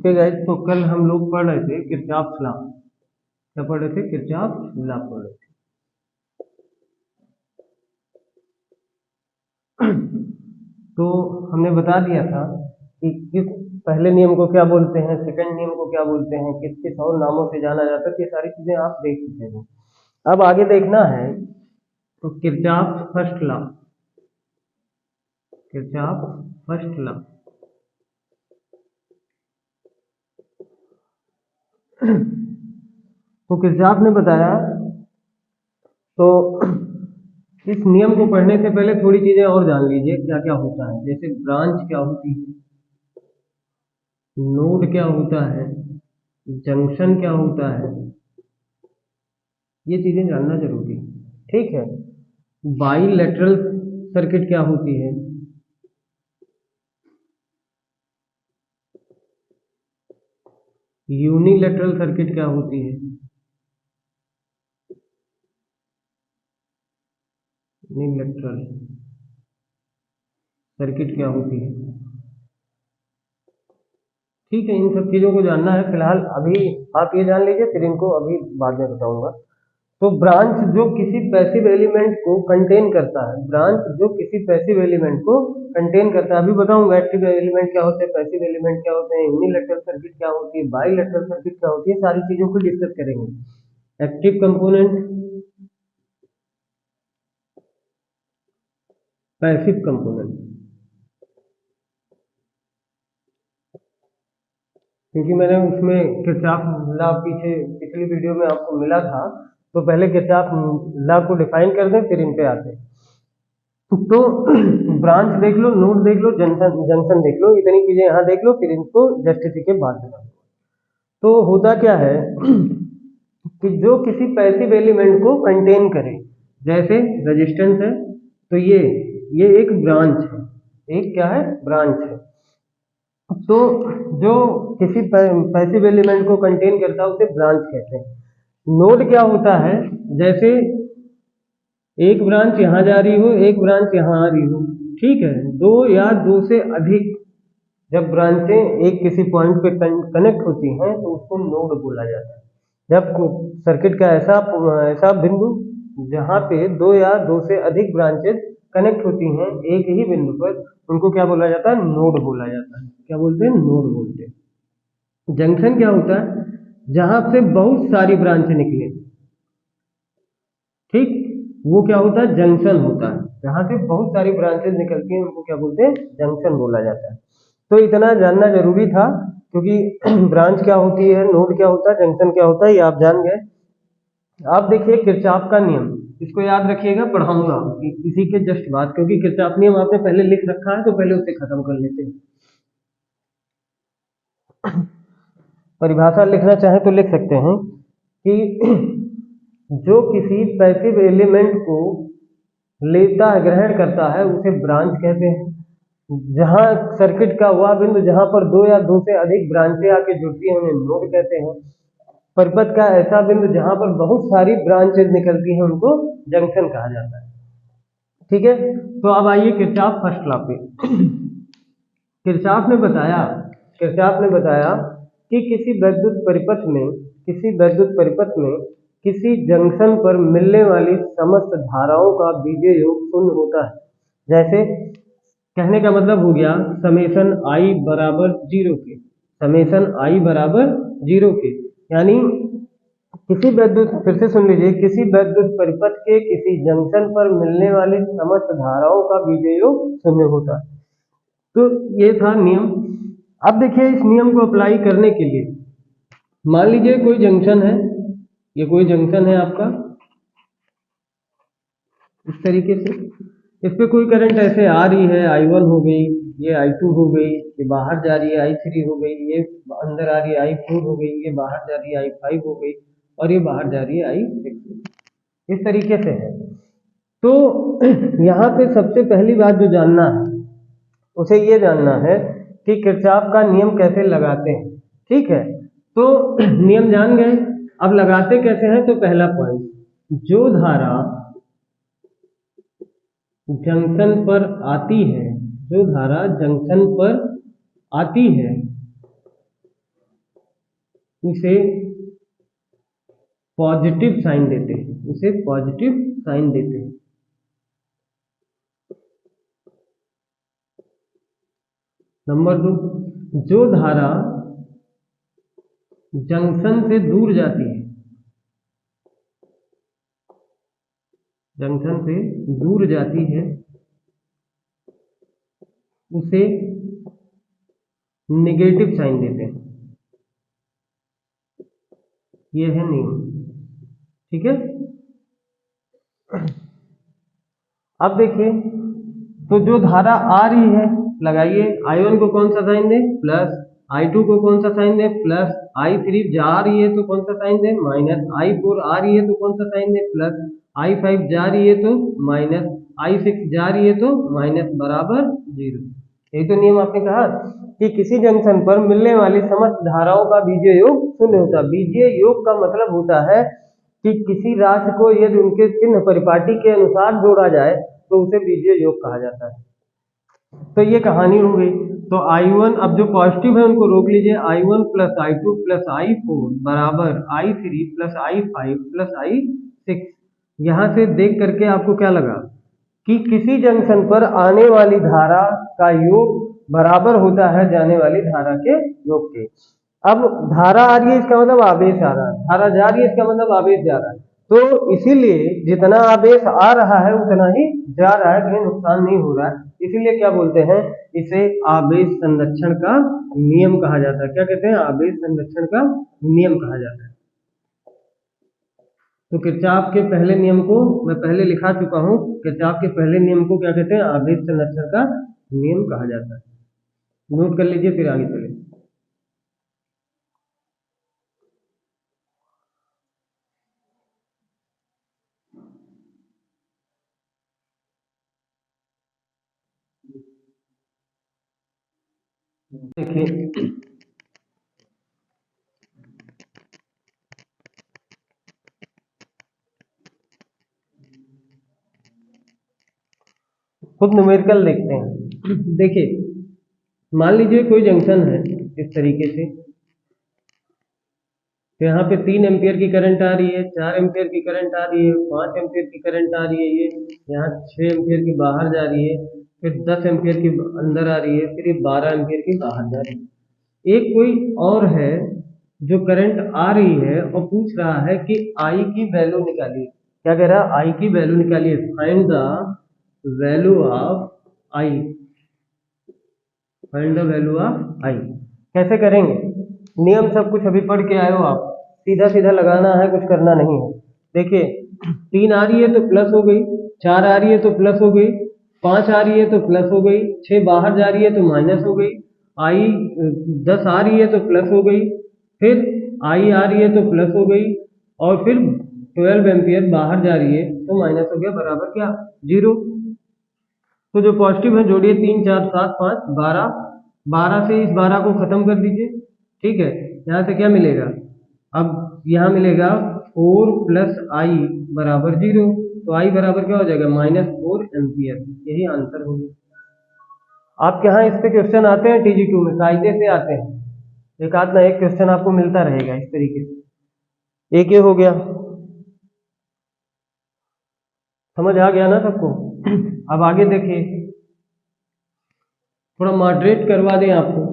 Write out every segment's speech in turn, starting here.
Okay guys, तो कल हम लोग पढ़ रहे थे किरचॉफ लॉ। क्या पढ़ रहे थे? किरचॉफ लॉ पढ़ रहे थे। तो हमने बता दिया था कि किस पहले नियम को क्या बोलते हैं, सेकंड नियम को क्या बोलते हैं, किस किस और नामों से जाना जाता है, ये सारी चीजें आप देख चुके हो। अब आगे देखना है तो Kirchhoff first law. Kirchhoff first law तो किरचॉफ ने बताया। तो इस नियम को पढ़ने से पहले थोड़ी चीजें और जान लीजिए क्या क्या होता है। जैसे ब्रांच क्या होती है, नोड क्या होता है, जंक्शन क्या होता है, ये चीजें जानना जरूरी है। ठीक है। बाईलेटरल सर्किट क्या होती है, यूनिलेटरल सर्किट क्या होती है, यूनिलेटरल सर्किट क्या होती है। ठीक है, इन सब चीजों को जानना है। फिलहाल अभी आप ये जान लीजिए, फिर इनको अभी बाद में बताऊंगा। तो ब्रांच जो किसी पैसिव एलिमेंट को कंटेन करता है, ब्रांच जो किसी पैसिव एलिमेंट को कंटेन करता है। अभी बताऊंगा एक्टिव एलिमेंट क्या होते हैं, पैसिव एलिमेंट क्या होते हैं, यूनिलेटरल सर्किट क्या होती है, बाईलेटरल सर्किट क्या होती है, सारी चीजों को डिस्कस करेंगे। एक्टिव कंपोनेंट, पैसिव कंपोनेंट, क्योंकि मैंने उसमें किरचॉफ लॉ पिछली वीडियो में आपको मिला था। तो पहले किरचॉफ लॉ को डिफाइन कर दें, फिर इन पे आते हैं। तो ब्रांच देख लो, नोड देख लो, जंक्शन जंक्शन देख लो, इतनी चीजें यहाँ देख लो, फिर इनको जस्टिफिकेट बाद में। तो होता क्या है कि जो किसी पैसिव एलिमेंट को कंटेन करे, जैसे रेजिस्टेंस है, तो ये एक ब्रांच है, एक क्या है, ब्रांच है। तो जो किसी पैसिव एलिमेंट को कंटेन करता है उसे ब्रांच कहते हैं। नोड क्या होता है, जैसे एक ब्रांच यहाँ जा रही हो, एक ब्रांच यहाँ आ रही हो, ठीक है, दो या दो से अधिक जब ब्रांचें एक किसी पॉइंट पे कनेक्ट होती हैं तो उसको नोड बोला जाता है। जब सर्किट का ऐसा ऐसा बिंदु जहाँ पे दो या दो से अधिक ब्रांचेस कनेक्ट होती हैं एक ही बिंदु पर, उनको क्या बोला जाता है, नोड बोला जाता है। क्या बोलते हैं, नोड बोलते हैं। जंक्शन क्या होता है, जहां से बहुत सारी ब्रांच निकले, ठीक, वो क्या होता है, जंक्शन होता है। जहां से बहुत सारी ब्रांचेस निकलती हैं उनको क्या बोलते हैं, जंक्शन बोला जाता है। तो इतना जानना जरूरी था, क्योंकि ब्रांच क्या होती है, नोड क्या होता है, जंक्शन क्या होता है, ये आप जान गए। आप देखिए किरचॉफ का नियम, इसको याद रखिएगा, पढ़ाऊंगा इसी के जस्ट बाद, क्योंकि किरचॉफ नियम आपने पहले लिख रखा है तो पहले उसे खत्म कर लेते हैं। परिभाषा लिखना चाहे तो लिख सकते हैं कि जो किसी पैसिव एलिमेंट को लेता है, ग्रहण करता है, उसे ब्रांच कहते हैं। जहां सर्किट का वह बिंदु जहां पर दो या दो से अधिक ब्रांचें आके जुड़ती हैं उन्हें नोड कहते हैं। परिपथ का ऐसा बिंदु जहां पर बहुत सारी ब्रांचेज निकलती हैं उनको जंक्शन कहा जाता है। ठीक है, तो अब आइए किरचॉफ फर्स्ट लॉ पे। किरचॉफ ने बताया, किरचॉफ ने बताया कि किसी वैद्युत परिपथ में, किसी वैद्युत परिपथ में किसी जंक्शन पर मिलने वाली समस्त धाराओं का बीजीय योग शून्य होता है। जैसे कहने का मतलब हो गया समेशन आई बराबर जीरो के, समेशन आई बराबर जीरो के, यानी किसी वैद्युत, फिर से सुन लीजिए, किसी वैद्युत परिपथ के किसी जंक्शन पर मिलने वाली समस्त धाराओं का बीजीय योग शून्य होता है। तो ये था नियम। अब देखिए इस नियम को अप्लाई करने के लिए, मान लीजिए कोई जंक्शन है, ये कोई जंक्शन है आपका, इस तरीके से इस पे कोई करंट ऐसे आ रही है, I1 हो गई, ये I2 हो गई, ये बाहर जा रही है I3 हो गई, ये अंदर आ रही है I4 हो गई, ये बाहर जा रही है I5 हो गई, और ये बाहर जा रही है I6, इस तरीके से है। तो यहाँ पे सबसे पहली बात जो जानना है उसे ये जानना है कि किरचॉफ का नियम कैसे लगाते हैं। ठीक है, तो नियम जान गए, अब लगाते कैसे हैं। तो पहला पॉइंट, जो धारा जंक्शन पर आती है, जो धारा जंक्शन पर आती है उसे पॉजिटिव साइन देते हैं, उसे पॉजिटिव साइन देते हैं। नंबर 2, जो धारा जंक्शन से दूर जाती है, जंक्शन से दूर जाती है, उसे नेगेटिव साइन देते हैं। ये है नियम, ठीक है। अब देखिए, तो जो धारा आ रही है, लगाइए, I1 को कौन सा साइन दे, प्लस, I2 को कौन सा साइन दे, प्लस, I3 जा रही है तो कौन सा साइन दे, माइनस, I4 आ रही है तो कौन सा साइन दे, प्लस, I5 जा रही है तो माइनस, I6 जा रही है तो माइनस, बराबर 0। यही तो नियम आपने कहा कि किसी जंक्शन पर मिलने वाली समस्त धाराओं का बीजीय योग शून्य होता है। बीजीय योग का मतलब होता है कि किसी राशि को यदि उनके चिन्ह परिपाटी के अनुसार जोड़ा जाए तो उसे बीजीय योग कहा जाता है। तो ये कहानी हो गई। तो I1, अब जो पॉजिटिव है उनको रोक लीजिए, I1 plus I2 plus I4 बराबर I3 plus I5 plus I6। यहाँ से देख करके आपको क्या लगा कि किसी जंक्शन पर आने वाली धारा का योग बराबर होता है जाने वाली धारा के योग के। अब धारा आ रही है इसका मतलब आवेश आ रहा है, धारा जा रही है इसका मतलब आवेश जा रहा है। तो इसीलिए जितना आवेश आ रहा है उतना ही जा रहा है, कहीं नुकसान नहीं हो रहा है। इसीलिए क्या बोलते हैं, इसे आवेश संरक्षण का नियम कहा जाता है। क्या कहते हैं, आवेश संरक्षण का नियम कहा जाता है। तो किरचॉफ के पहले नियम को मैं पहले लिखा चुका हूं। किरचॉफ के पहले नियम को क्या कहते हैं, आवेश संरक्षण का नियम कहा जाता है। नोट कर लीजिए, फिर आगे चले। देखिए, खुद न्यूमेरिकल देखते हैं। देखिए, मान लीजिए कोई जंक्शन है इस तरीके से, तो यहाँ पे 3 एम्पियर की करंट आ रही है, 4 एम्पियर की करंट आ रही है, 5 एम्पियर की करंट आ रही है, ये यहाँ 6 एम्पियर की बाहर जा रही है, फिर 10 एम्पियर की अंदर आ रही है, फिर ये 12 एम्पियर की बाहर जा रही है। एक कोई और है जो करंट आ रही है और पूछ रहा है कि आई की वैल्यू निकालिए। क्या कह रहा है, आई की वैल्यू निकालिए, find the value of I, find the value of I. कैसे करेंगे, नियम सब कुछ अभी पढ़ के आए हो आप, सीधा सीधा लगाना है, कुछ करना नहीं है। देखिए, 3 आ रही है तो प्लस हो गई, 4 आ रही है तो प्लस हो गई, 5 आ रही है तो प्लस हो गई, 6 बाहर जा रही है तो माइनस हो गई, आई 10 आ रही है तो प्लस हो गई, फिर आई आ रही है तो प्लस हो गई, और फिर 12 एम्पियर बाहर जा रही है तो माइनस हो गया, बराबर क्या, 0। तो जो पॉजिटिव है जोड़िए, 3 4 7 5 12, 12 से इस 12 को खत्म कर दीजिए, ठीक है। यहाँ से क्या मिलेगा, अब यहाँ मिलेगा 4 प्लस आई बराबर 0, तो आई बराबर क्या हो जाएगा, -4 एम्पियर। यही आंसर होगी। आपके यहाँ इस पे क्वेश्चन आते हैं TG2 में, कायदे से आते हैं, एक आध ना एक क्वेश्चन आपको मिलता रहेगा इस तरीके से। एक ये हो गया, समझ आ गया ना सबको। अब आगे देखिए, थोड़ा मॉडरेट करवा दें आपको।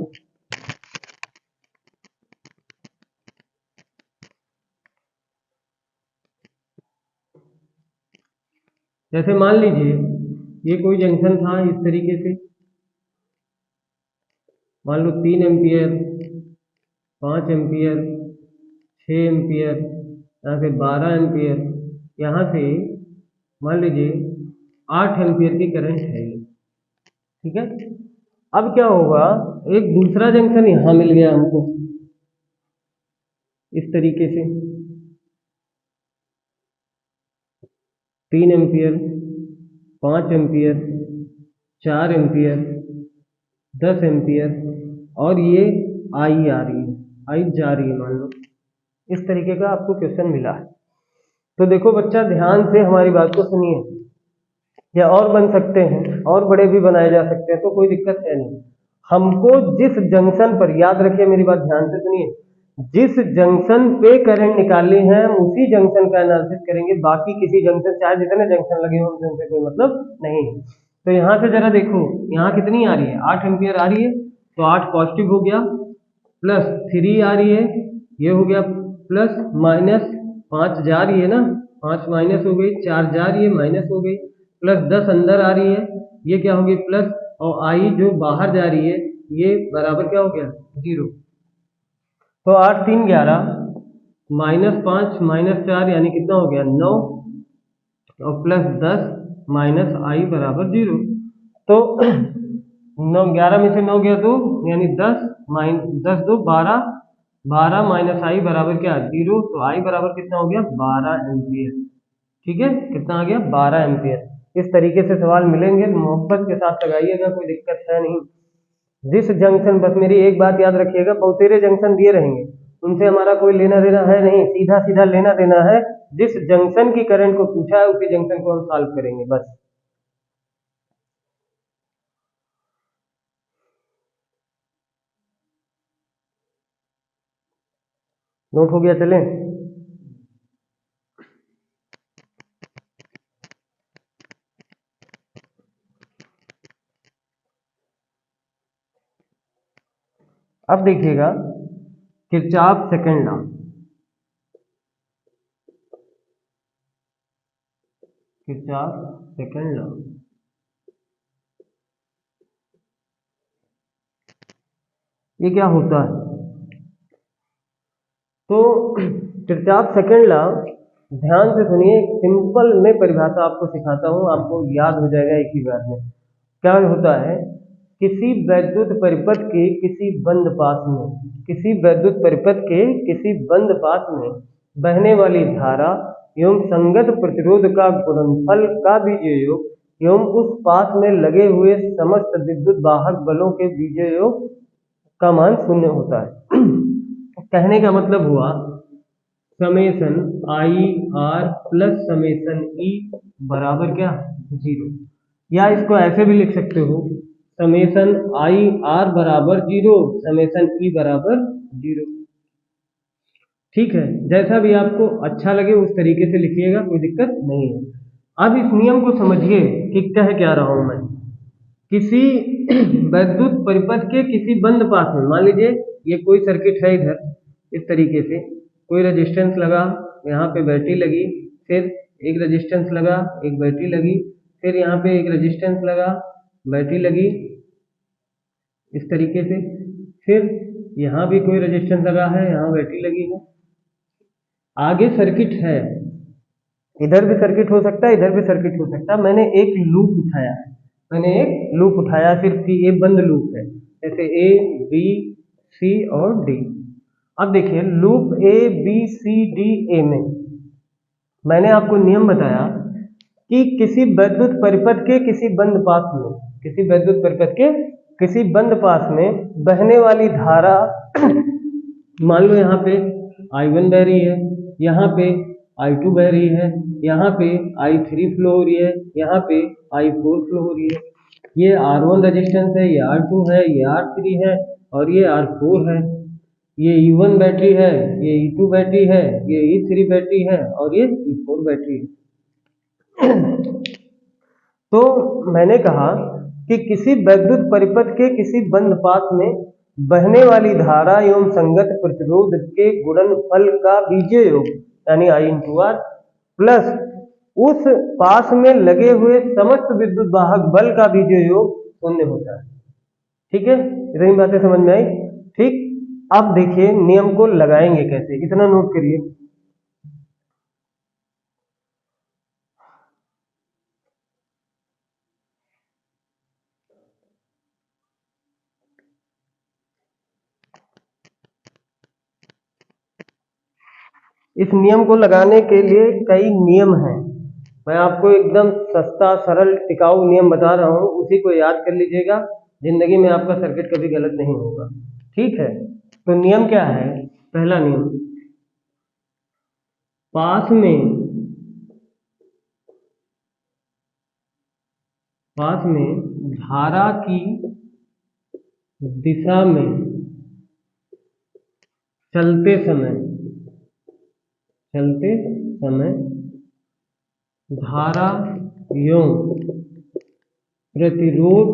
जैसे मान लीजिए ये कोई जंक्शन था इस तरीके से, मान लो 3 एम्पियर, 5 एम्पियर, 6 एम्पियर, यहाँ से 12 एम्पियर, यहाँ से मान लीजिए 8 एम्पियर की करंट है ये, ठीक है। अब क्या होगा, एक दूसरा जंक्शन यहाँ मिल गया हमको इस तरीके से, 3 एम्पियर, 5 एम्पियर, 4 एम्पियर, 10 एम्पियर, और ये आई आ रही है, आई जा रही है, मान लो इस तरीके का आपको क्वेश्चन मिला है। तो देखो बच्चा, ध्यान से हमारी बात को सुनिए, या और बन सकते हैं, और बड़े भी बनाए जा सकते हैं, तो कोई दिक्कत है नहीं। हमको जिस जंक्शन पर, याद रखिए मेरी बात ध्यान से सुनिए, जिस जंक्शन पे करंट निकाले हैं हम उसी जंक्शन का एनालिसिस करेंगे, बाकी किसी जंक्शन चाहे जितने जंक्शन लगे हों उनसे कोई मतलब नहीं है। तो यहाँ से जरा देखो, यहाँ कितनी आ रही है, 8 एम्पियर आ रही है, तो 8 पॉजिटिव हो गया, प्लस 3 आ रही है, ये हो गया प्लस, माइनस 5 जा रही है ना, 5 माइनस हो गई, 4 जा रही है माइनस हो गई, प्लस 10 अंदर आ रही है, ये क्या हो गई प्लस, और आई जो बाहर जा रही है ये बराबर क्या हो गया 0। तो 8 3 11 माइनस 5 माइनस 4 यानी कितना हो गया 9, और प्लस 10 माइनस आई बराबर 0। तो 9 11 में से 9 गया 2 यानी 10 10 2 12, 12 माइनस आई बराबर क्या 0। तो आई बराबर कितना हो गया 12 एम्पियर। ठीक है, कितना आ गया 12 एम्पियर। इस तरीके से सवाल मिलेंगे, मोहब्बत के साथ लगाइएगा, कोई दिक्कत है नहीं। जिस जंक्शन, बस मेरी एक बात याद रखिएगा, बहुतेरे जंक्शन दिए रहेंगे, उनसे हमारा कोई लेना देना है नहीं, सीधा सीधा लेना देना है, जिस जंक्शन की करंट को पूछा है उसी जंक्शन को हम सॉल्व करेंगे बस। नोट हो गया, चलें। अब देखिएगा Kirchhoff second law, Kirchhoff second law, ये क्या होता है? तो किरचॉफ सेकंड लॉ, ध्यान से सुनिए, सिंपल में परिभाषा आपको सिखाता हूं, आपको याद हो जाएगा एक ही बार में। क्या होता है, किसी वैद्युत परिपथ के किसी बंद पाथ में, किसी वैद्युत परिपथ के किसी बंद पाथ में बहने वाली धारा एवं संगत प्रतिरोध का गुणनफल का बीजीय योग एवं उस पाथ में लगे हुए समस्त विद्युत वाहक बलों के बीजीय योग का मान 0 होता है। कहने का मतलब हुआ summation I R plus summation E बराबर क्या 0, या इसको ऐसे भी लिख सकते हो, समेसन आई आर बराबर 0, समेसन ई बराबर 0। ठीक है, जैसा भी आपको अच्छा लगे उस तरीके से लिखिएगा, कोई दिक्कत नहीं है। अब इस नियम को समझिए कि कह क्या रहा हूं मैं। किसी वैद्युत परिपथ के किसी बंद पाथ में, मान लीजिए ये कोई सर्किट है, इधर इस तरीके से कोई रेजिस्टेंस लगा, यहाँ पे बैटरी लगी, फिर एक रेजिस्टेंस लगा, एक बैटरी लगी, फिर यहाँ पे एक रेजिस्टेंस लगा, बैटरी लगी, इस तरीके से, फिर यहाँ भी कोई रेजिस्टेंस लगा है, यहाँ बैटरी लगी है, आगे सर्किट है, इधर भी सर्किट हो सकता है, इधर भी सर्किट हो सकता है। मैंने एक लूप उठाया, मैंने एक लूप उठाया, सिर्फ ये बंद लूप है, जैसे ए बी सी और डी। अब देखिए loop A B C D A में मैंने आपको नियम बताया कि किसी वैद्युत परिपथ के किसी बंद पाथ में, किसी वैद्युत परिपथ के किसी बंद पाथ में बहने वाली धारा मान लो यहाँ पे I1 बह रही है, यहाँ पे I2 बह रही है, यहाँ पे I3 फ्लो हो रही है, यहाँ पे I4 फ्लो हो रही है। ये R1 रेजिस्टेंस है, ये R2 है, ये R3 है और ये R4 है। ये E1 बैटरी है, ये E2 बैटरी है, ये E3 बैटरी है और ये E4 बैटरी है। तो मैंने कहा कि किसी वैद्युत परिपथ के किसी बंद पाथ में बहने वाली धारा एवं संगत प्रतिरोध के गुणनफल का बीजीय योग यानी I इंटू आर प्लस उस पास में लगे हुए समस्त विद्युत वाहक बल का बीजीय योग 0 होता है। ठीक है, इतनी बातें समझ में आई। ठीक, अब देखिए नियम को लगाएंगे कैसे, इतना नोट करिए। इस नियम को लगाने के लिए कई नियम हैं, मैं आपको एकदम सस्ता सरल टिकाऊ नियम बता रहा हूं, उसी को याद कर लीजिएगा, जिंदगी में आपका सर्किट कभी गलत नहीं होगा। ठीक है, तो नियम क्या है? पहला नियम, पास में धारा की दिशा में चलते समय धारा एवं प्रतिरोध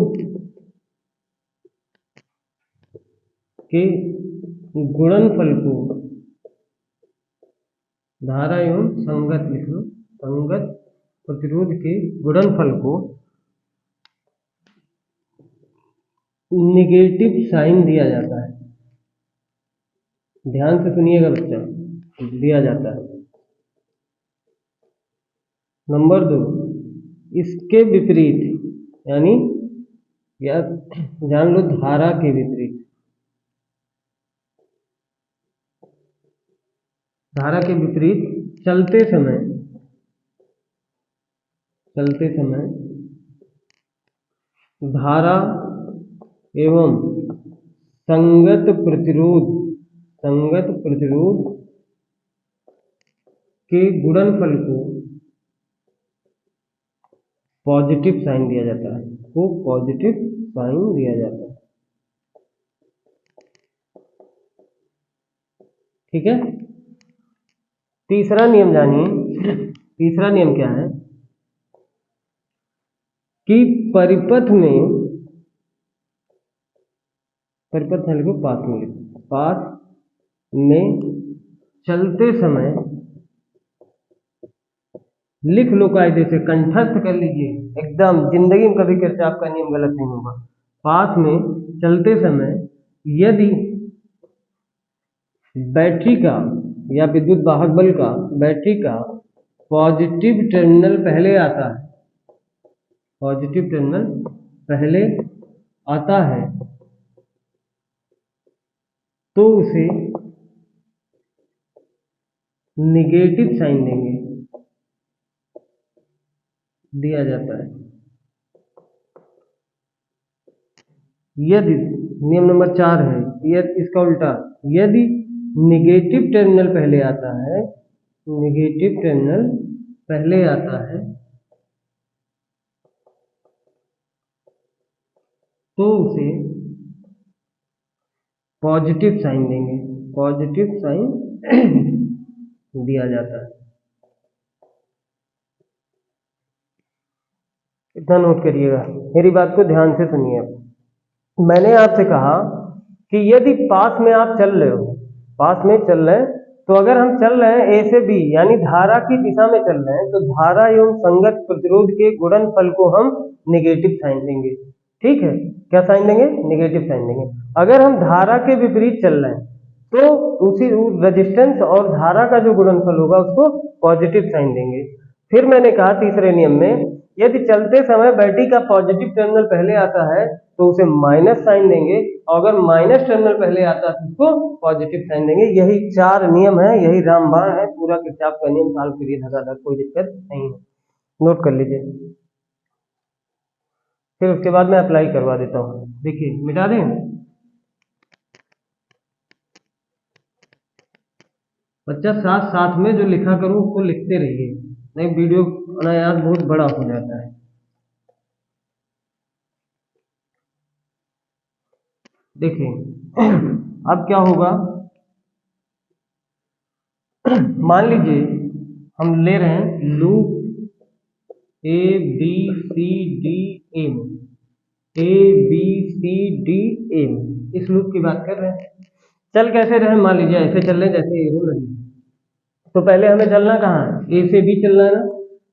के गुणनफल को, धारा एवं संगत लिख लो, संगत प्रतिरोध के गुणनफल को निगेटिव साइन दिया जाता है। ध्यान से सुनिएगा बच्चा, दिया जाता है। नंबर 2, इसके विपरीत, यानी या जान लो धारा के विपरीत, धारा के विपरीत चलते समय धारा एवं संगत प्रतिरोध के गुणनफल को पॉजिटिव साइन दिया जाता है, ठीक है। तीसरा नियम जानिए। तीसरा नियम क्या है कि परिपथ में पाथ में चलते समय, लिख लो कायदे से, कंठस्थ कर लीजिए एकदम, जिंदगी में कभी करके आपका नियम गलत नहीं होगा। पाथ में चलते समय यदि बैटरी का या विद्युत वाहक बल का बैटरी का पॉजिटिव टर्मिनल पहले आता है, तो उसे निगेटिव साइन दिया जाता है। यदि नियम नंबर 4 है, यदि इसका उल्टा, यदि निगेटिव टर्मिनल पहले आता है तो उसे पॉजिटिव साइन दिया जाता है। इतना नोट करिएगा, मेरी बात को ध्यान से सुनिए। मैंने आपसे कहा कि यदि पास में आप चल रहे हैं, तो अगर हम चल रहे हैं ए से बी, यानी धारा की दिशा में चल रहे हैं, तो धारा एवं संगत प्रतिरोध के गुणनफल को हम निगेटिव साइन देंगे। ठीक है, क्या साइन देंगे? निगेटिव साइन देंगे। अगर हम धारा के विपरीत चल रहे हैं तो उसी रेजिस्टेंस और धारा का जो गुणनफल होगा उसको पॉजिटिव साइन देंगे। फिर मैंने कहा तीसरे नियम में, यदि चलते समय बैटरी का पॉजिटिव टर्मिनल पहले आता है तो उसे माइनस साइन देंगे, और अगर माइनस टर्मिनल पहले आता है तो उसको पॉजिटिव साइन देंगे। यही 4 नियम है, यही रामबाण है, पूरा किरचॉफ का नियम सॉल्व करिए धड़ाधड़, कोई दिक्कत नहीं है, नोट कर लीजिए। फिर उसके बाद मैं अप्लाई करवा देता हूँ। देखिए, मिटा दें। बच्चा साथ साथ में जो लिखा करूँ उसको लिखते रहिए, नहीं वीडियो अनायास बहुत बड़ा हो जाता है। देखिए अब क्या होगा, मान लीजिए हम ले रहे हैं loop A B C D M, इस लूप की बात कर रहे हैं। चल कैसे रहे, मान लीजिए ऐसे चल रहे जैसे एरो लगी, तो पहले हमें चलना कहाँ है? ए से बी चलना है ना,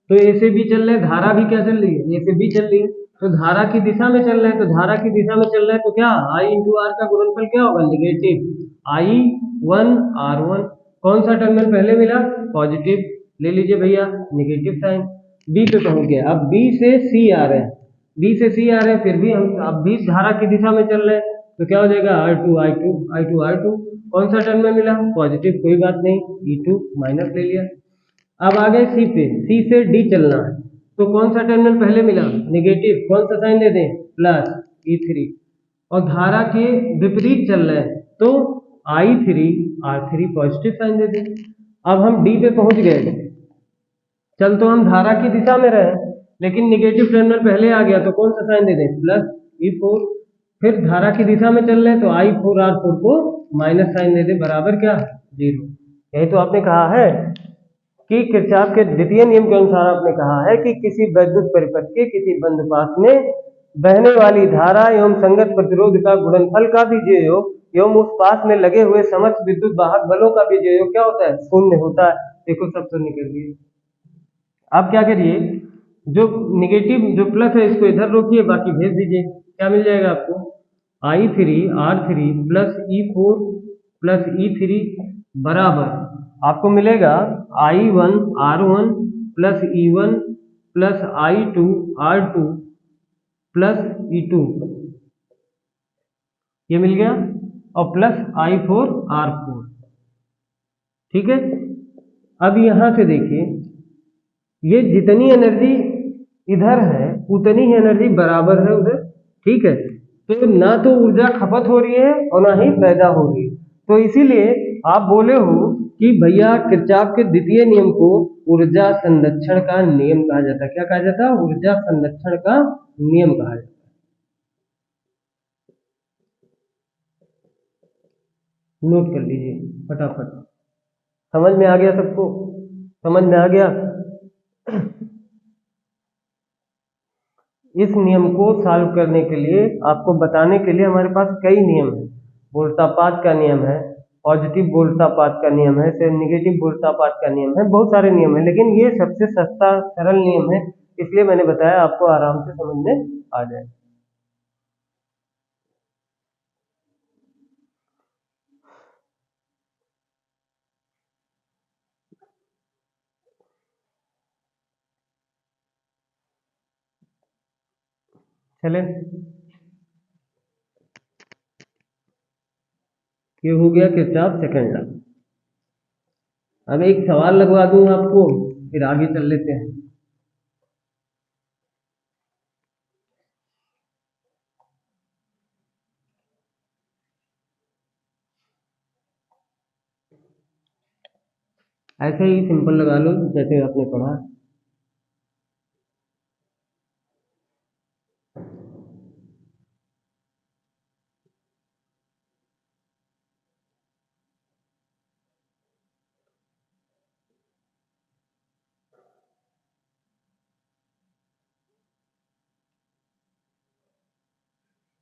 तो ए से बी चल रहे, धारा भी क्या चल रही है? ए से बी चल रही है, तो धारा की दिशा में चल रहे हैं, तो धारा की दिशा में चल रहे हैं तो क्या I इंटू आर का गुणनफल क्या होगा? Negative I1 R1। कौन सा टर्मिनल पहले मिला? पॉजिटिव, ले लीजिए भैया निगेटिव साइन। बी पे पहुंच गए, अब बी से सी आ रहे हैं, फिर भी हम अब भी धारा की दिशा में चल रहे हैं, तो क्या हो जाएगा? I2 कौन सा टर्मिनल मिला? पॉजिटिव, कोई बात नहीं, E2 माइनस ले लिया। अब आ गए सी पे, सी से डी चलना है, तो कौन सा टर्मिनल पहले मिला? निगेटिव, कौन सा साइन दे दें? Plus E3। और धारा के विपरीत चल रहे हैं तो I3 R3 पॉजिटिव साइन दे दें। अब हम डी पे पहुंच गए, चल तो हम धारा की दिशा में रहे लेकिन निगेटिव टर्मिनल पहले आ गया, तो कौन सा साइन दे दें? Plus E4। फिर धारा की दिशा में चल रहे हैं तो I4R4 को माइनस साइन दे दे, बराबर क्या, 0। यही तो आपने कहा है कि किरचॉफ के द्वितीय नियम के अनुसार आपने कहा है कि किसी वैद्युत परिपथ के किसी बंद पास में बहने वाली धारा एवं संगत प्रतिरोध का गुणनफल का बीजीय योग एवं उस पास में लगे हुए समस्त विद्युत वाहक बलों का बीजीय योग क्या होता है, शून्य होता है। देखो सब शून्य कर दिए। आप क्या करिए, जो निगेटिव जो प्लस है इसको इधर रोकिए, बाकी भेज दीजिए। क्या मिल जाएगा आपको, I3R3 plus E4 plus E3 बराबर आपको मिलेगा I1R1 plus E1 plus I2R2 plus E2, ये मिल गया, और प्लस I4R4। ठीक है। अब यहां से देखिए, ये जितनी एनर्जी इधर है उतनी ही एनर्जी बराबर है उधर। ठीक है, तो ना तो ऊर्जा खपत हो रही है और ना ही पैदा हो रही है। तो इसीलिए आप बोले हो कि भैया किरचॉफ के द्वितीय नियम को ऊर्जा संरक्षण का नियम कहा जाता है। क्या कहा जाता है, ऊर्जा संरक्षण का नियम कहा जाता है। नोट कर लीजिए फटाफट। समझ में आ गया सबको, समझ में आ गया। इस नियम को सॉल्व करने के लिए, आपको बताने के लिए हमारे पास कई नियम है। वोल्टापात का नियम है, पॉजिटिव वोल्टापात का नियम है, फिर निगेटिव वोल्टापात का नियम है, बहुत सारे नियम है, लेकिन ये सबसे सस्ता सरल नियम है, इसलिए मैंने बताया आपको आराम से समझ में आ जाए। चले, ये हो गया किरचॉफ सेकंड लॉ। अब एक सवाल लगवा दूं आपको, फिर आगे चल लेते हैं। ऐसे ही सिंपल लगा लो जैसे आपने पढ़ा।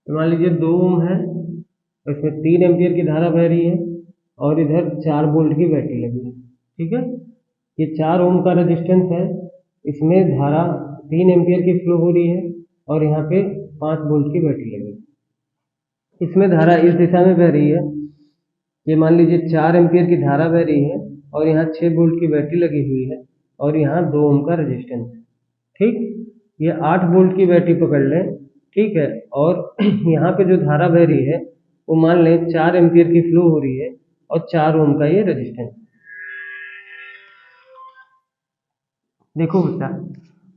तो मान लीजिए 2 ओम है, इसमें 3 एम्पियर की धारा बह रही है और इधर 4 वोल्ट की बैटरी लगी है। ठीक है, ये 4 ओम का रेजिस्टेंस है, इसमें धारा 3 एम्पियर की फ्लो हो रही है और यहाँ पे 5 वोल्ट की बैटरी लगी है। इसमें धारा इस दिशा में बह रही है, ये मान लीजिए 4 एम्पियर की धारा बह रही है और यहाँ 6 वोल्ट की बैटरी लगी हुई है और यहाँ 2 ओम का रेजिस्टेंस है। ठीक, ये 8 वोल्ट की बैटरी पकड़ लें। ठीक है, और यहाँ पे जो धारा बह रही है वो मान लें 4 एम्पियर की फ्लो हो रही है और 4 ओम का ये रेजिस्टेंस। देखो बेटा,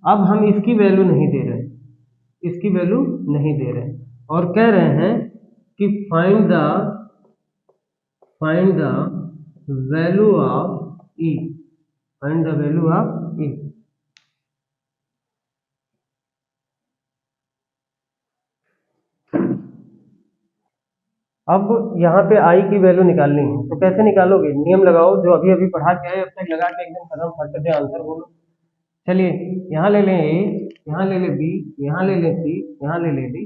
अब हम इसकी वैल्यू नहीं दे रहे, इसकी वैल्यू नहीं दे रहे और कह रहे हैं कि find the value of E, find the value of E. अब यहाँ पे आई की वैल्यू निकालनी है, तो कैसे निकालोगे, नियम लगाओ जो अभी अभी पढ़ा के आए, अब तक लगा के एकदम खत्म, फट से आंसर बोलो। चलिए, यहाँ ले लें ए, यहाँ ले लें बी, यहाँ ले लें सी, यहाँ ले लें डी।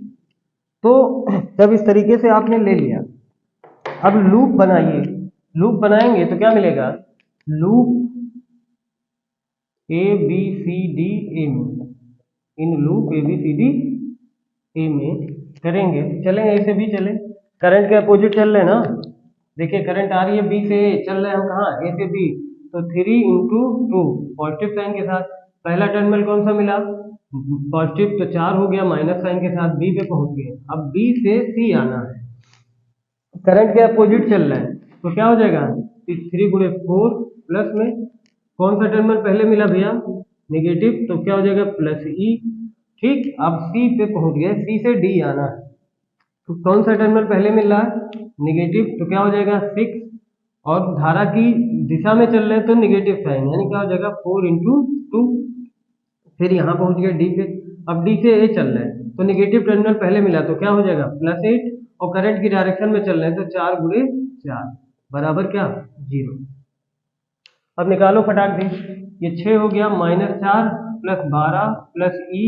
तो जब इस तरीके से आपने ले लिया, अब लूप बनाइए। लूप बनाएंगे तो क्या मिलेगा, loop A B C D A में, in loop A B C D A में करेंगे, चलेंगे ऐसे भी चले, करंट के अपोजिट चल रहे ना। देखिए करंट आ रही है बी से ए, चल रहे हैं हम कहाँ, ए से बी, तो 3 × 2 पॉजिटिव साइन के साथ। पहला टर्मिनल कौन सा मिला, पॉजिटिव, तो 4 हो गया, माइनस साइन के साथ बी पे पहुंच गए। अब बी से सी आना है, करंट के अपोजिट चल रहा है, तो क्या हो जाएगा, 3 × 4 प्लस में कौन सा टर्मिनल पहले मिला भैया, नेगेटिव, तो क्या हो जाएगा प्लस ई। ठीक, अब सी पे पहुंच गए, सी से डी आना है, तो कौन सा टर्मिनल पहले मिल रहा है, नेगेटिव, तो क्या हो जाएगा 6, और धारा की दिशा में चल रहे हैं तो नेगेटिव साइन, यानी क्या हो जाएगा 4 × 2। फिर यहाँ पहुंच गए डी पे, अब डी से ए चल रहा है तो निगेटिव टर्मिनल पहले मिला तो क्या हो जाएगा +8, और करंट की डायरेक्शन में चल रहे हैं तो 4 गुणे 4 बराबर क्या 0। अब निकालो फटाक दे, ये 6 हो गया, -4 + 12 + ई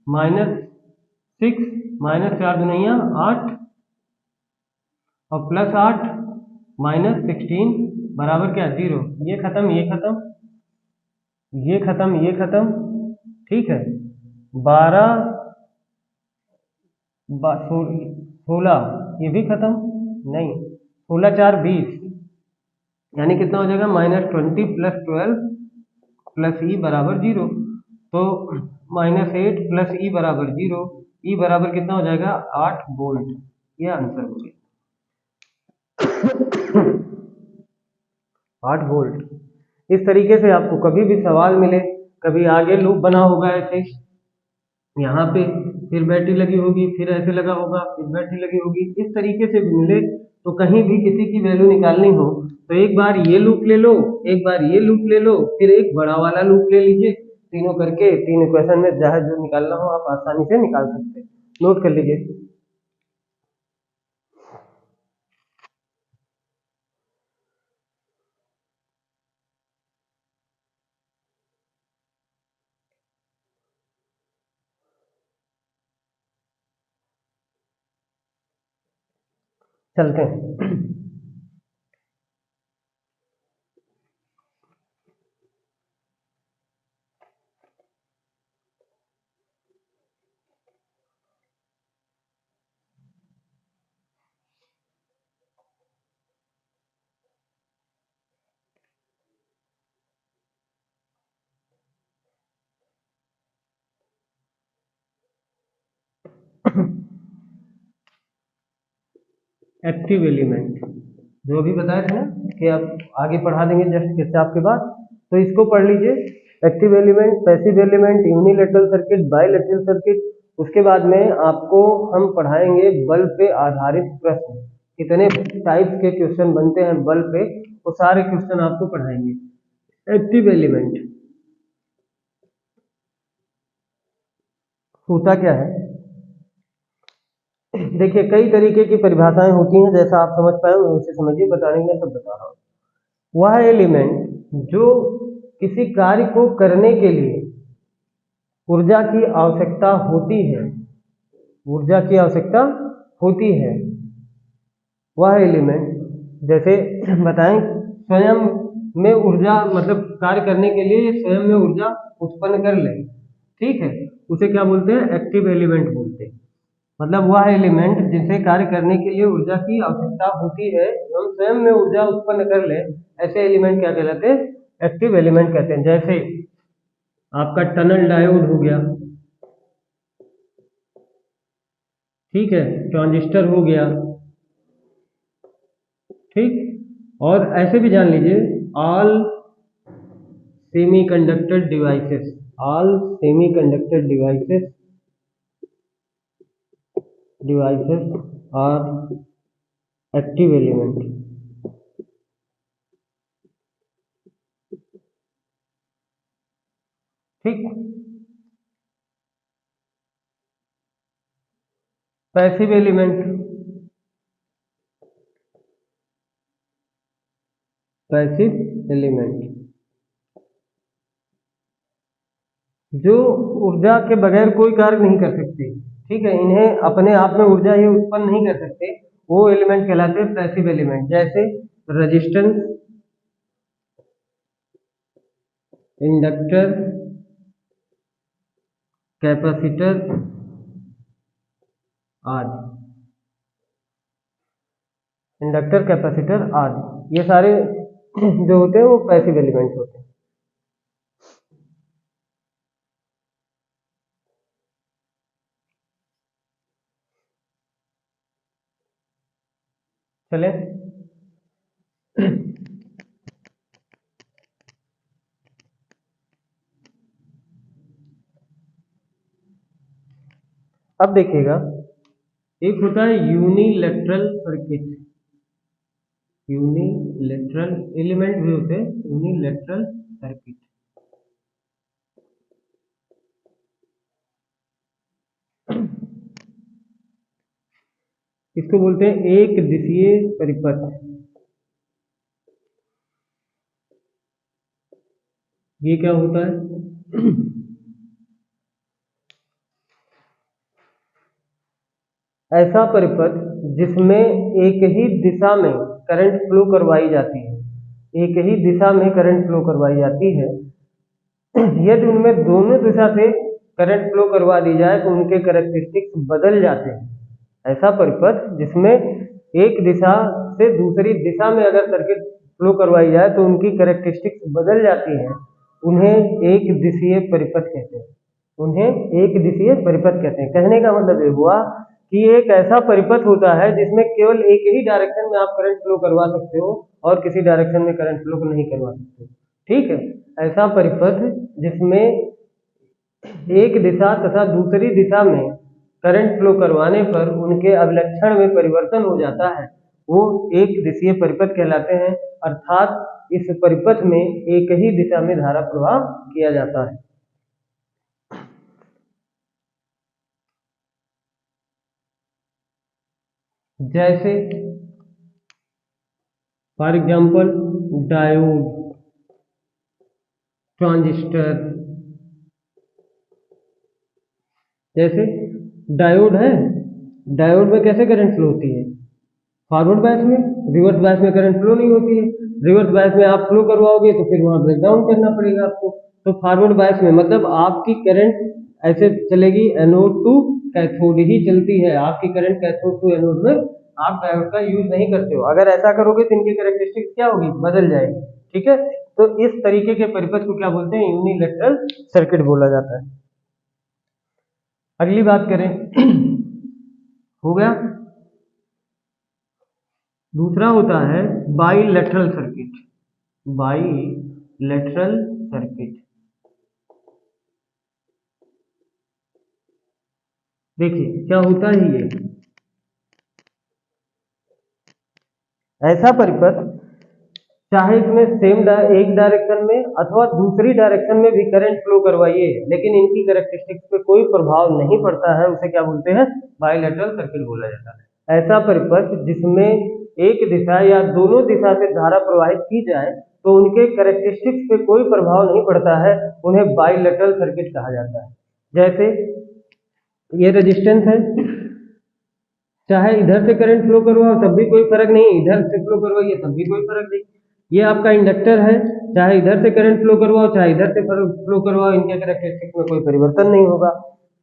-6 -4 दुनिया 8 और +8 -16 बराबर क्या 0। ये खत्म, ये खत्म, ये खत्म, ये खत्म, ठीक है। 12 16 ये भी खत्म, नहीं 16 4 20, यानी कितना हो जाएगा -20 + 12 + ई बराबर 0। तो -8 + ई बराबर 0, ई बराबर कितना हो जाएगा 8 वोल्ट। ये आंसर हो गया 8 वोल्ट। इस तरीके से आपको कभी भी सवाल मिले, कभी आगे लूप बना होगा ऐसे यहाँ पे, फिर बैटरी लगी होगी, फिर ऐसे लगा होगा, फिर बैटरी लगी होगी, इस तरीके से भी मिले, तो कहीं भी किसी की वैल्यू निकालनी हो तो एक बार ये लूप ले लो, एक बार ये लूप ले लो, फिर एक बड़ा वाला लूप ले लीजिए, तीनों करके 3 इक्वेशन में जहाँ जो निकालना हो आप आसानी से निकाल सकते हैं। नोट कर लीजिए। चलते हैं। एक्टिव एलिमेंट जो अभी बताया था ना कि आप आगे पढ़ा देंगे जस्ट किरचॉफ के बाद, तो इसको पढ़ लीजिए। Active element, passive element, unilateral circuit, bilateral circuit. उसके बाद में आपको हम पढ़ाएंगे बल्ब पे आधारित प्रश्न, कितने टाइप्स के क्वेश्चन बनते हैं बल्ब पे, वो सारे क्वेश्चन आपको पढ़ाएंगे। एक्टिव एलिमेंट होता क्या है, देखिए कई तरीके की परिभाषाएं होती हैं, जैसा आप समझ पाए वैसे समझिए, बताने में सब बता रहा हूँ। वह एलिमेंट जो किसी कार्य को करने के लिए ऊर्जा की आवश्यकता होती है, ऊर्जा की आवश्यकता होती है, वह एलिमेंट, जैसे बताएं स्वयं में ऊर्जा, मतलब कार्य करने के लिए स्वयं में ऊर्जा उत्पन्न कर ले, ठीक है, उसे क्या बोलते हैं एक्टिव एलिमेंट बोलते हैं। मतलब वह एलिमेंट जिसे कार्य करने के लिए ऊर्जा की आवश्यकता होती है एवं स्वयं में ऊर्जा उत्पन्न कर ले, ऐसे एलिमेंट क्या कहलाते हैं एक्टिव एलिमेंट कहते हैं। जैसे आपका टनल डायोड हो गया, ठीक है, ट्रांजिस्टर हो गया, ठीक, और ऐसे भी जान लीजिए all semiconductor devices, all semiconductor devices are active element, ठीक। पैसिव एलिमेंट, पैसिव एलिमेंट जो ऊर्जा के बगैर कोई कार्य नहीं कर सकते, ठीक है, इन्हें अपने आप में ऊर्जा ये उत्पन्न नहीं कर सकते, वो एलिमेंट कहलाते हैं पैसिव एलिमेंट। जैसे रेजिस्टेंस, इंडक्टर, कैपेसिटर आदि, इंडक्टर कैपेसिटर आदि, ये सारे जो होते हैं वो पैसिव एलिमेंट होते हैं। चले अब देखिएगा, एक होता है यूनिलैटरल सर्किट, यूनिलैटरल एलिमेंट भी होते हैं, यूनिलैटरल सर्किट। इसको बोलते हैं एक दिशीय परिपथ। ये क्या होता है? ऐसा परिपथ जिसमें एक ही दिशा में करंट फ्लो करवाई जाती है, एक ही दिशा में करंट फ्लो करवाई जाती है। यदि उनमें दोनों दिशा से करंट फ्लो करवा दी जाए तो उनके कैरेक्टरिस्टिक्स बदल जाते हैं। ऐसा परिपथ जिसमें एक दिशा से दूसरी दिशा में अगर सर्किट फ्लो करवाई जाए तो उनकी कैरेक्टरिस्टिक्स बदल जाती हैं, उन्हें एक दिशीय परिपथ कहते हैं। उन्हें एक दिशीय परिपथ कहते हैं। कहने का मतलब ये हुआ कि एक ऐसा परिपथ होता है जिसमें केवल एक ही डायरेक्शन में आप करंट फ्लो करवा सकते हो और किसी डायरेक्शन में करंट फ्लो नहीं करवा सकते। ठीक है, ऐसा परिपथ जिसमें एक दिशा तथा दूसरी दिशा में करंट फ्लो करवाने पर उनके अभिलक्षण में परिवर्तन हो जाता है, वो एक दिशीय परिपथ कहलाते हैं। अर्थात इस परिपथ में एक ही दिशा में धारा प्रवाह किया जाता है। जैसे फॉर एग्जाम्पल डायोड, ट्रांजिस्टर। जैसे डायोड है, डायोड में कैसे करंट फ्लो होती है? फॉरवर्ड बायस में। रिवर्स बायस में करंट फ्लो नहीं होती है। रिवर्स बायस में आप फ्लो करवाओगे तो फिर वहां ब्रेकडाउन करना पड़ेगा आपको। तो फॉरवर्ड बायस में मतलब आपकी करंट ऐसे चलेगी, एनोड टू कैथोड ही चलती है। आपकी करंट कैथोड टू एनोड में आप डायोड का यूज नहीं करते हो। अगर ऐसा करोगे तो इनकी कैरेक्टरिस्टिक्स क्या होगी? बदल जाएगी। ठीक है, तो इस तरीके के परिपथ को क्या बोलते हैं? यूनिलैटरल सर्किट बोला जाता है। अगली बात करें हो गया। दूसरा होता है बाइलेटरल सर्किट। बाइलेटरल सर्किट, देखिए क्या होता है ये। ऐसा परिपथ चाहे इसमें सेम एक डायरेक्शन में अथवा दूसरी डायरेक्शन में भी करंट फ्लो करवाइए, लेकिन इनकी कैरेक्टरिस्टिक्स पे कोई प्रभाव नहीं पड़ता है, उसे क्या बोलते हैं? बाइलेटरल सर्किट बोला जाता है। ऐसा परिपथ जिसमें एक दिशा या दोनों दिशा से धारा प्रवाहित की जाए तो उनके कैरेक्टरिस्टिक्स पे कोई प्रभाव नहीं पड़ता है, उन्हें बाइलेटरल सर्किट कहा जाता है। जैसे ये रेजिस्टेंस है, चाहे इधर से करंट फ्लो करवाओ तब भी कोई फर्क नहीं, इधर से फ्लो करवाइए तब भी कोई फर्क नहीं। ये आपका इंडक्टर है, चाहे इधर से करंट फ्लो करवाओ चाहे इधर से फ्लो करवाओ, इनके कैरेक्टरिस्टिक्स में कोई परिवर्तन नहीं होगा।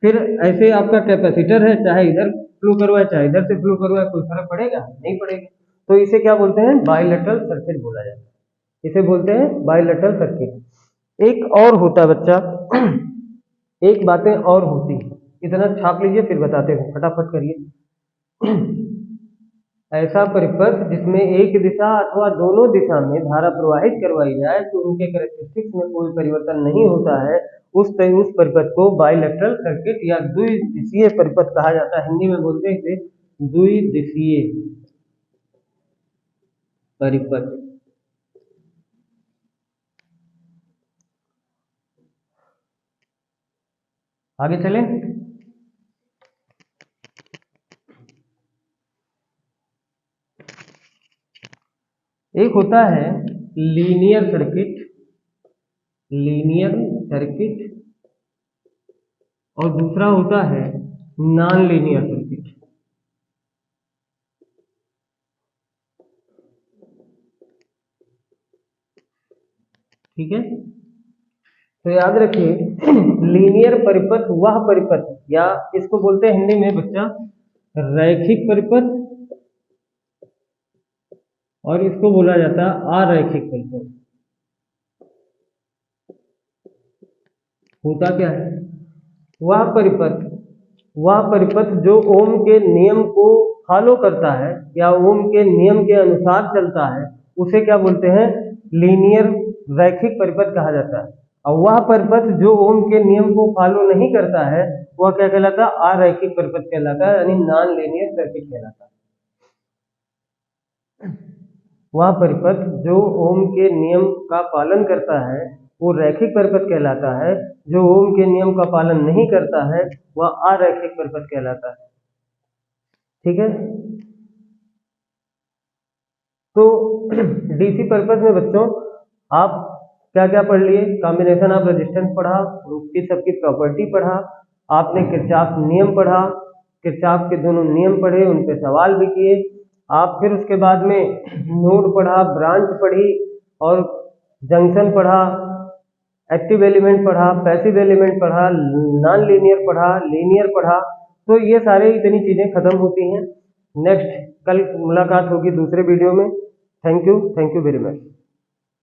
फिर ऐसे आपका कैपेसिटर है, चाहे इधर फ्लो करवाए चाहे इधर से फ्लो करवाए, कोई फर्क पड़ेगा? नहीं पड़ेगा। तो इसे क्या बोलते हैं? बाइलेटरल सर्किट बोला जाता है। इसे बोलते हैं बाइलेटरल सर्किट। एक और होता है बच्चा, एक बातें और होती है, इतना छाप लीजिए फिर बताते हैं, फटाफट करिए। ऐसा परिपथ जिसमें एक दिशा अथवा दोनों दिशा में धारा प्रवाहित करवाई जाए तो उनके कैरेक्टरिस्टिक्स में कोई परिवर्तन नहीं होता है, उस परिपथ को बाइलेटरल सर्किट या द्विदिशीय परिपथ कहा जाता है। हिंदी में बोलते हैं इसे द्विदिशीय परिपथ। आगे चलें। एक होता है लीनियर सर्किट, लीनियर सर्किट, और दूसरा होता है नॉन लीनियर सर्किट। ठीक है, तो याद रखिए लीनियर परिपथ वह परिपथ, या इसको बोलते हैं हिंदी में बच्चा रैखिक परिपथ, और इसको बोला जाता है अरैखिक परिपथ। होता क्या है? वह परिपथ जो ओम के नियम को फॉलो करता है या ओम के नियम के अनुसार चलता है, उसे क्या बोलते हैं? लीनियर रैखिक परिपथ कहा जाता है। और वह परिपथ जो ओम के नियम को फॉलो नहीं करता है वह क्या कहलाता है? अरैखिक परिपथ कहलाता है, यानी नॉन लीनियर सर्किट कहलाता है। वह परिपथ जो ओम के नियम का पालन करता है वो रैखिक परिपथ कहलाता है, जो ओम के नियम का पालन नहीं करता है वह अरैखिक परिपथ कहलाता है। ठीक है। तो डीसी पर्पस में बच्चों आप क्या क्या पढ़ लिए, कॉम्बिनेशन ऑफ रेजिस्टेंस पढ़ा, उनकी सबकी प्रॉपर्टी पढ़ा, आपने किरचॉफ नियम पढ़ा, किरचॉफ के दोनों नियम पढ़े, उन पे सवाल भी किए आप। फिर उसके बाद में नोड पढ़ा, ब्रांच पढ़ी और जंक्शन पढ़ा, एक्टिव एलिमेंट पढ़ा, पैसिव एलिमेंट पढ़ा, नॉन लीनियर पढ़ा, लीनियर पढ़ा। तो ये सारे इतनी चीजें खत्म होती हैं। नेक्स्ट कल मुलाकात होगी दूसरे वीडियो में। Thank you very much.